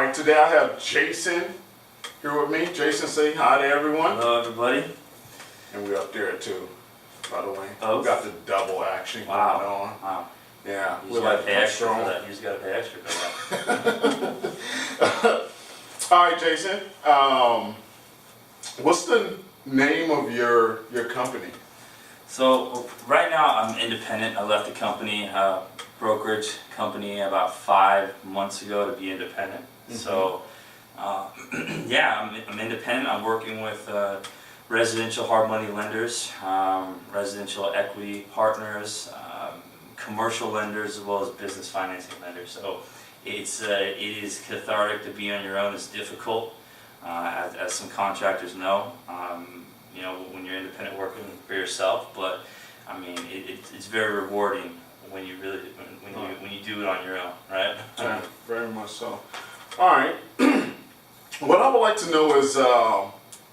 right, today I have Jason here with me. Jason, say hi to everyone. Hello, everybody. And we're up there too, by the way. Oh. We got the double action going on. Wow. Yeah, You we just like gotta pay to extra for strong. that. You just gotta pay extra for that. All right, Jason. What's the name of your company? So right now I'm independent. I left the company, brokerage company, about 5 months ago to be independent. So yeah, I'm independent. I'm working with residential hard money lenders, residential equity partners, commercial lenders, as well as business financing lenders. So it is cathartic to be on your own. It's difficult, as some contractors know. You know, when you're independent working for yourself, but I mean, it's very rewarding when you really when you do it on your own, right? Yeah, very much so. All right. What I would like to know is,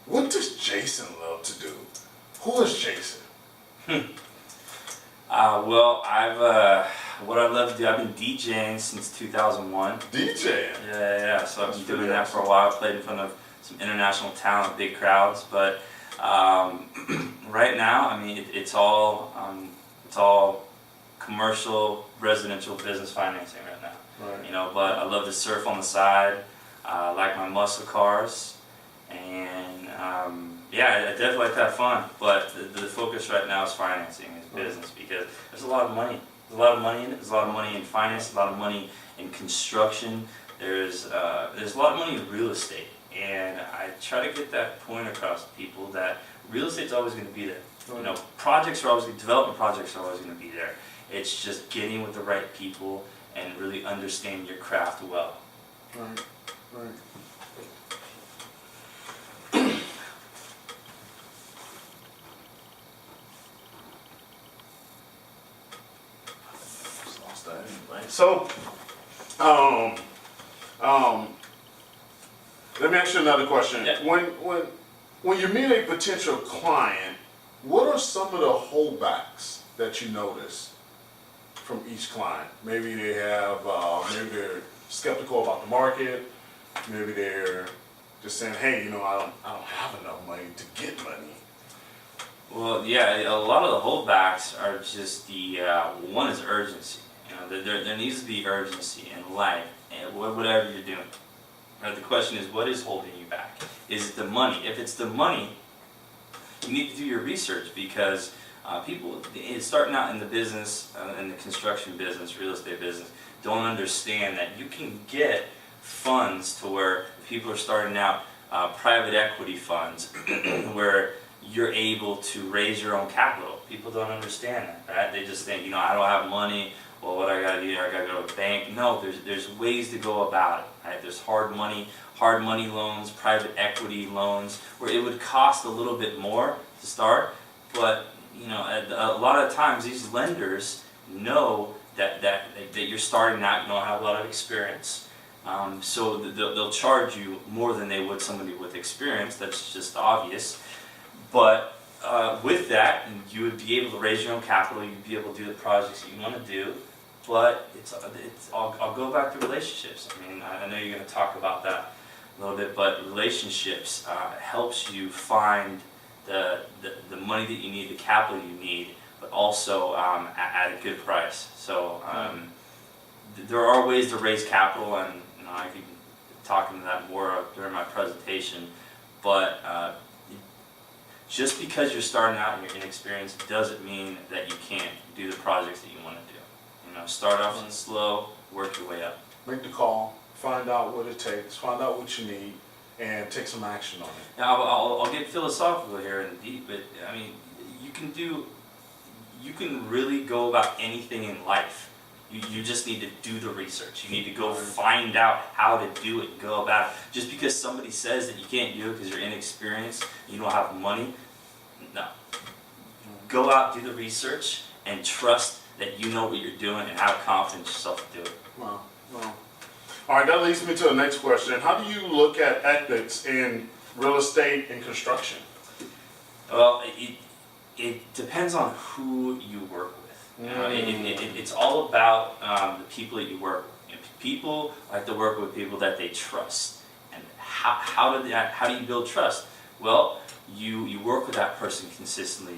what does Jason love to do? Who is Jason? Well, what I love to do, I've been DJing since 2001. DJing? Yeah. So I've That's been pretty doing that for a while. I played in front of some international talent, big crowds. But right now, I mean, it's all commercial, residential, business financing right now. Right. You know, but I love to surf on the side. I like my muscle cars, and yeah, I definitely like to have fun. But the focus right now is financing, is business, because there's a lot of money. There's a lot of money in it. There's a lot of money in finance. A lot of money in construction. There's a lot of money in real estate, and I try to get that point across to people that real estate's always going to be there. Right. You know, projects are always development projects are always going to be there. It's just getting with the right people and really understanding your craft well. Right. Right. Just lost that anyway. So, let me ask you another question. Yeah. When you meet a potential client, what are some of the holdbacks that you notice from each client? Maybe they have, maybe they're skeptical about the market. Maybe they're just saying, hey, you know, I don't have enough money to get money. Well, yeah, a lot of the holdbacks are just one is urgency. You know, there needs to be urgency in life, and whatever you're doing. Right, the question is, what is holding you back? Is it the money? If it's the money, you need to do your research, because people starting out in the business, in the construction business, real estate business, don't understand that you can get funds to where people are starting out, private equity funds, where you're able to raise your own capital. People don't understand that, right? They just think, you know, I don't have money. Well, what I gotta do? I gotta go to a bank. No, there's ways to go about it, right? There's hard money loans, private equity loans, where it would cost a little bit more to start, but you know, a lot of times these lenders know that you're starting out, you don't have a lot of experience, so they'll charge you more than they would somebody with experience. That's just obvious. But with that, you would be able to raise your own capital. You'd be able to do the projects that you want to do. But I'll go back to relationships. I mean, I know you're going to talk about that a little bit, but relationships helps you find the money that you need, the capital you need, but also at a good price. So there are ways to raise capital, and you know, I could talk into that more during my presentation. But just because you're starting out and you're inexperienced doesn't mean that you can't do the projects that you want to do. You know, start off slow, work your way up. Make the call, find out what it takes, find out what you need, and take some action on it. Now, I'll get philosophical here and deep, but I mean, you can really go about anything in life. You just need to do the research. You need to go find out how to do it, go about it. Just because somebody says that you can't do it because you're inexperienced, you don't have money, no. Go out, do the research, and trust that you know what you're doing, and have confidence in yourself to do it. Wow. All right, that leads me to the next question. How do you look at ethics in real estate and construction? Well, it depends on who you work with. You know, it's all about the people that you work with. People like to work with people that they trust. And how do you build trust? Well, you work with that person consistently.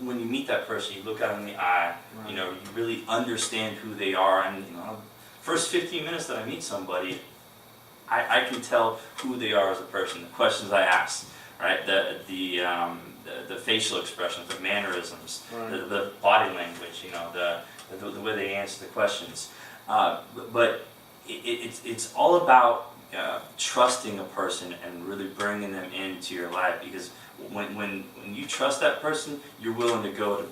When you meet that person, you look out in the eye. Right. You know, you really understand who they are. And you know, first 15 minutes that I meet somebody, I can tell who they are as a person. The questions I ask, right? The facial expressions, the mannerisms, Right. the body language. You know, the way they answer the questions. But it's all about trusting a person and really bringing them into your life, because when you trust that person, you're willing to go to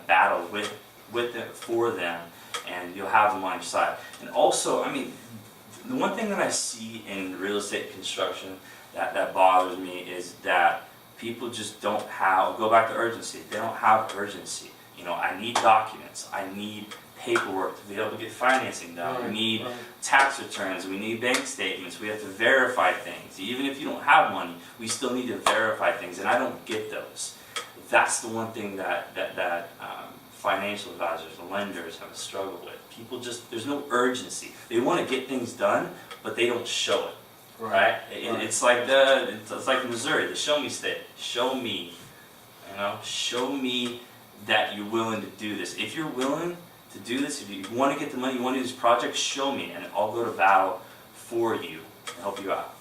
battle with them, for them, and you'll have them on your side. And also, I mean, the one thing that I see in real estate construction that bothers me is that people just don't have, go back to urgency, they don't have urgency. You know, I need documents, I need paperwork to be able to get financing done. We need tax returns, we need bank statements, we have to verify things. Even if you don't have money, we still need to verify things, and I don't get those. That's the one thing that financial advisors and lenders have a struggle with. People just, there's no urgency. They want to get things done, but they don't show it. Right? It's like it's like Missouri, the show me state. Show me, you know, show me that you're willing to do this. If you're willing to do this, if you want to get the money, you want to do this project, show me, and I'll go to battle for you and help you out.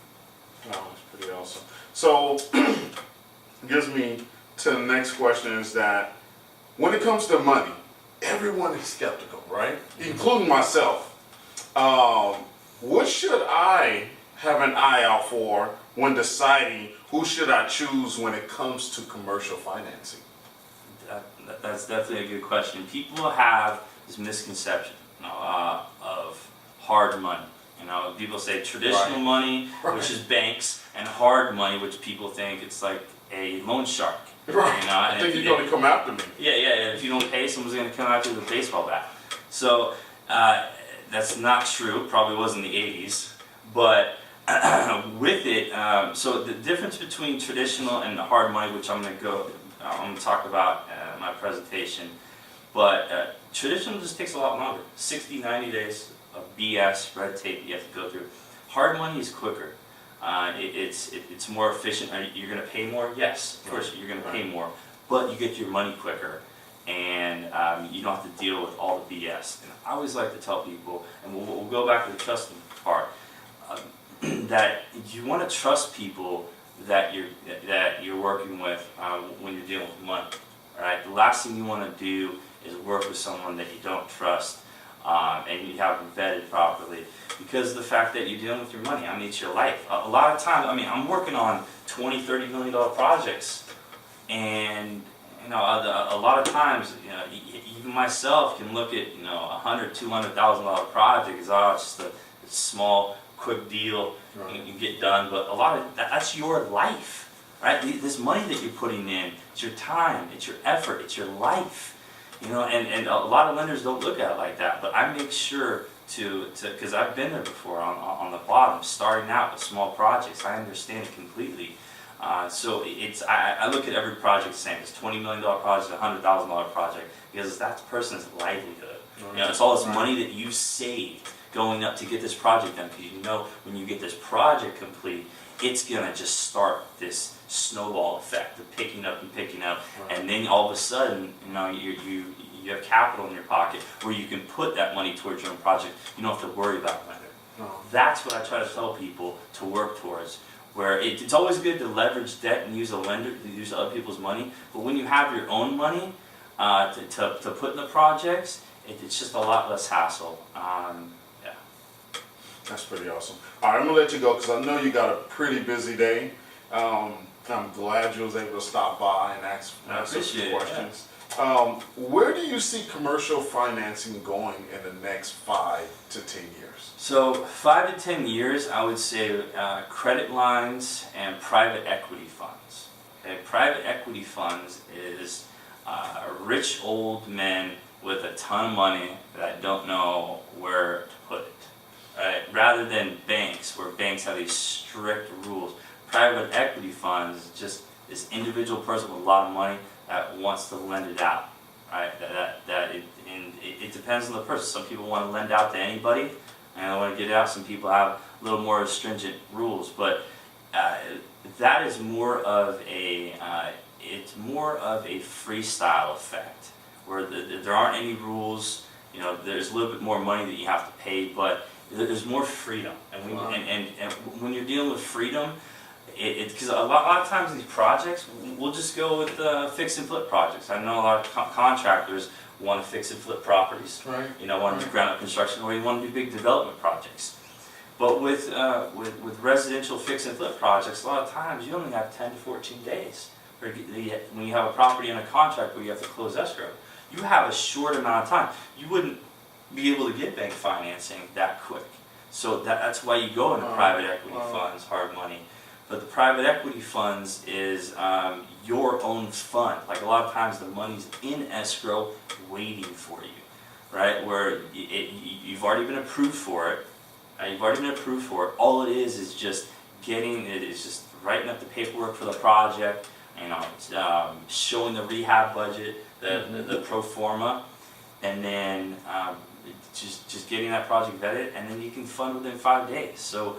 Wow, that's pretty awesome. So, gives me to the next question is that when it comes to money, everyone is skeptical, right? Including myself. What should I have an eye out for when deciding who should I choose when it comes to commercial financing? That's definitely a good question. People have this misconception, you know, of hard money. You know, people say traditional money, which is banks, and hard money, which people think it's like a loan shark. Right. You know, I think you're going to come after me. Yeah. If you don't pay, someone's going to come after you with a baseball bat. So that's not true. Probably was in the 80s, but with it, so the difference between traditional and hard money, which I'm going to talk about in my presentation, but traditional just takes a lot longer. 60, 90 days of BS, red tape you have to go through. Hard money is quicker. It's more efficient. You're going to pay more? Yes, of course you're going to pay more, but you get your money quicker, and you don't have to deal with all the BS. And I always like to tell people, and we'll go back to the trusting part, that you want to trust people that you're working with when you're dealing with money. All right, the last thing you want to do is work with someone that you don't trust and you haven't vetted properly, because of the fact that you're dealing with your money. I mean, it's your life. A lot of times, I mean, I'm working on $20-30 million projects, and you know, a lot of times, you know, even myself can look at, you know, $100,000-$200,000 project is just a small, quick deal, you can get done. But a lot of that's your life, right? This money that you're putting in, it's your time, it's your effort, it's your life. You know, and a lot of lenders don't look at it like that, but I make sure to because I've been there before on the bottom, starting out with small projects. I understand it completely. So I look at every project the same. It's $20 million project, $100,000 project, because that's a person's livelihood. You know, it's all this money that you saved going up to get this project done, because you know when you get this project complete, it's gonna just start this snowball effect of picking up, and then all of a sudden, you know, you have capital in your pocket where you can put that money towards your own project. You don't have to worry about it later. That's what I try to tell people to work towards. Where it's always good to leverage debt and use a lender to use other people's money, but when you have your own money to put in the projects, it's just a lot less hassle. Yeah. That's pretty awesome. All right, I'm gonna let you go because I know you got a pretty busy day. I'm glad you was able to stop by and ask a few questions. Yeah. Where do you see commercial financing going in the next 5 to 10 years? So 5 to 10 years, I would say credit lines and private equity funds. Okay? Private equity funds is rich old men with a ton of money that don't know where to put it. Right? Rather than banks, where banks have these strict rules. Private equity funds is just this individual person with a lot of money that wants to lend it out. Right? It depends on the person. Some people want to lend out to anybody, and I want to get out. Some people have a little more stringent rules, but that is more of a it's more of a freestyle effect where there aren't any rules. You know, there's a little bit more money that you have to pay, but there's more freedom. And when you're dealing with freedom, because a lot of times these projects, we'll just go with fix and flip projects. I know a lot of contractors want to fix and flip properties. Right. You know, want to do ground up construction, or you want to do big development projects. But with residential fix and flip projects, a lot of times you only have 10 to 14 days. When you have a property in a contract where you have to close escrow, you have a short amount of time. You wouldn't be able to get bank financing that quick. So that's why you go into private equity funds, hard money. But the private equity funds is your own fund. Like a lot of times the money's in escrow waiting for you, right? Where you've already been approved for it. You've already been approved for it. All it is just getting it is just writing up the paperwork for the project, you know, showing the rehab budget, the pro forma, and then just getting that project vetted, and then you can fund within 5 days. So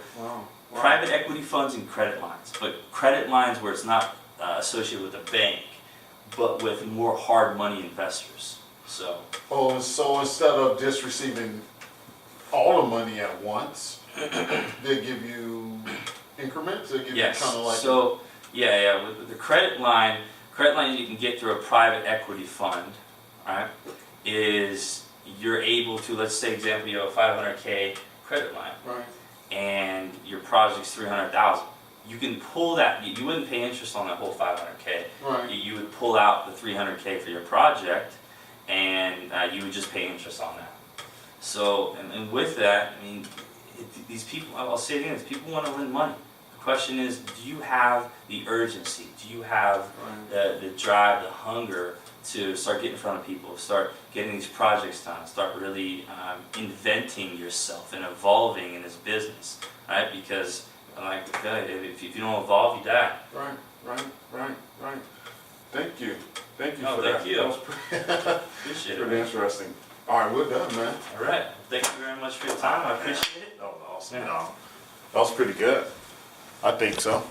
private equity funds and credit lines, but credit lines where it's not associated with a bank, but with more hard money investors. So instead of just receiving all the money at once, they give you increments. They give you kind of like with the credit line you can get through a private equity fund, right? Is you're able to, let's say example, you have a $500K credit line, right, and your project's $300,000. You can pull that. You wouldn't pay interest on that whole $500K. right. You would pull out the $300K for your project, and you would just pay interest on that. So, and with that, I mean, these people, I'll say it again, these people want to win money. The question is, do you have the urgency? Do you have the drive, the hunger to start getting in front of people, start getting these projects done, start really inventing yourself and evolving in this business, right? Because, like I tell you, if you don't evolve, you die. Right. Thank you for Thank that. you. That was Appreciate pretty it. interesting. All right, we're done, man. All right. Thank you very much for your time. I appreciate it. That was awesome. Yeah. No, that was pretty good. I think so.